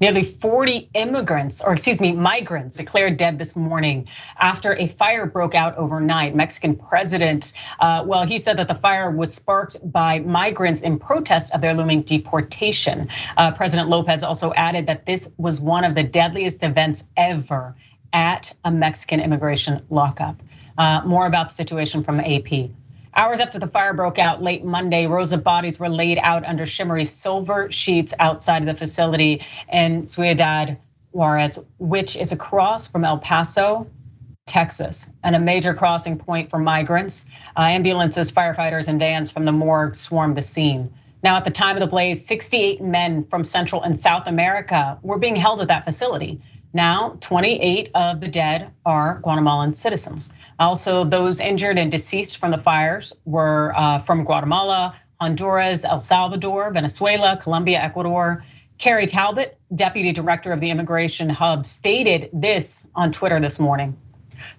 Nearly 40 migrants declared dead this morning after a fire broke out overnight. Mexican president, he said that the fire was sparked by migrants in protest of their looming deportation. President Lopez also added that this was one of the deadliest events ever at a Mexican immigration lockup. More about the situation from AP. Hours after the fire broke out late Monday, rows of bodies were laid out under shimmery silver sheets outside of the facility in Ciudad Juarez, which is across from El Paso, Texas, and a major crossing point for migrants. Ambulances, firefighters, and vans from the morgue swarmed the scene. Now, at the time of the blaze, 68 men from Central and South America were being held at that facility. Now, 28 of the dead are Guatemalan citizens. Also, those injured and deceased from the fires were from Guatemala, Honduras, El Salvador, Venezuela, Colombia, Ecuador. Carrie Talbot, deputy director of the Immigration Hub, stated this on Twitter this morning.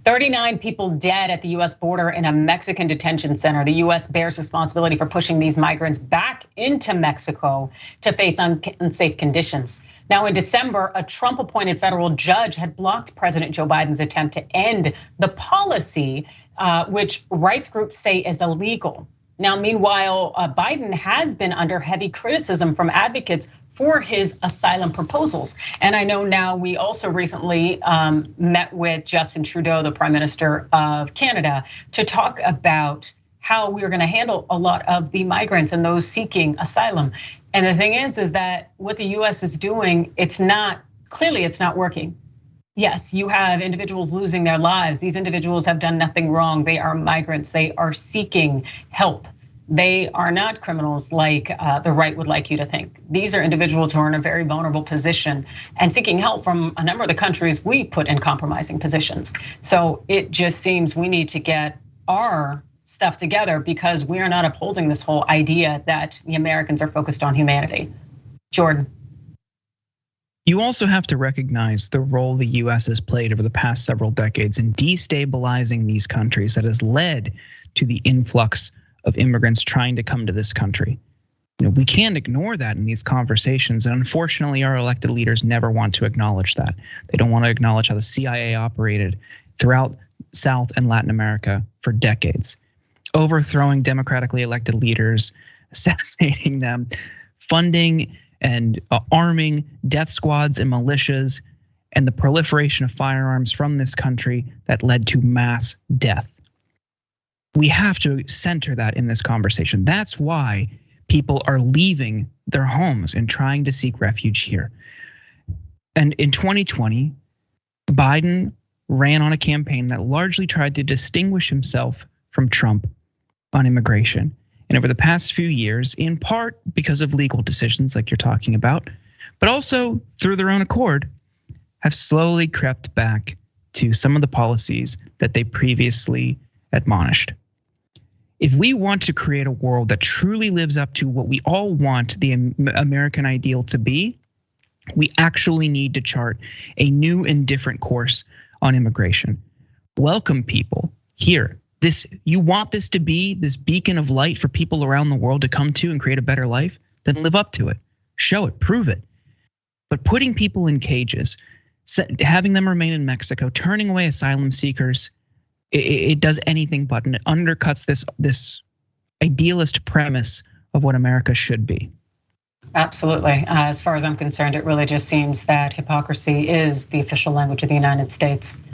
39 people dead at the US border in a Mexican detention center. The US bears responsibility for pushing these migrants back into Mexico to face unsafe conditions. Now, in December, a Trump-appointed federal judge had blocked President Joe Biden's attempt to end the policy, which rights groups say is illegal. Now, meanwhile, Biden has been under heavy criticism from advocates for his asylum proposals. And I know now we also recently met with Justin Trudeau, the Prime Minister of Canada, to talk about how we are gonna handle a lot of the migrants and those seeking asylum. And the thing is that what the US is doing, it's not working. Yes, you have individuals losing their lives. These individuals have done nothing wrong. They are migrants, they are seeking help. They are not criminals like the right would like you to think. These are individuals who are in a very vulnerable position and seeking help from a number of the countries we put in compromising positions. So it just seems we need to get our stuff together because we are not upholding this whole idea that the Americans are focused on humanity. Jordan. You also have to recognize the role the US has played over the past several decades in destabilizing these countries that has led to the influx of immigrants trying to come to this country. We can't ignore that in these conversations, and unfortunately our elected leaders never want to acknowledge that. They don't want to acknowledge how the CIA operated throughout South and Latin America for decades, overthrowing democratically elected leaders, assassinating them, funding and arming death squads and militias, and the proliferation of firearms from this country that led to mass death. We have to center that in this conversation. That's why people are leaving their homes and trying to seek refuge here. And in 2020, Biden ran on a campaign that largely tried to distinguish himself from Trump on immigration. And over the past few years, in part because of legal decisions like you're talking about, but also through their own accord, have slowly crept back to some of the policies that they previously admonished. If we want to create a world that truly lives up to what we all want the American ideal to be, we actually need to chart a new and different course on immigration. Welcome people here. You want this to be this beacon of light for people around the world to come to and create a better life? Then live up to it, show it, prove it. But putting people in cages, having them remain in Mexico, turning away asylum seekers, it does anything but, and it undercuts this idealist premise of what America should be. Absolutely. As far as I'm concerned, it really just seems that hypocrisy is the official language of the United States.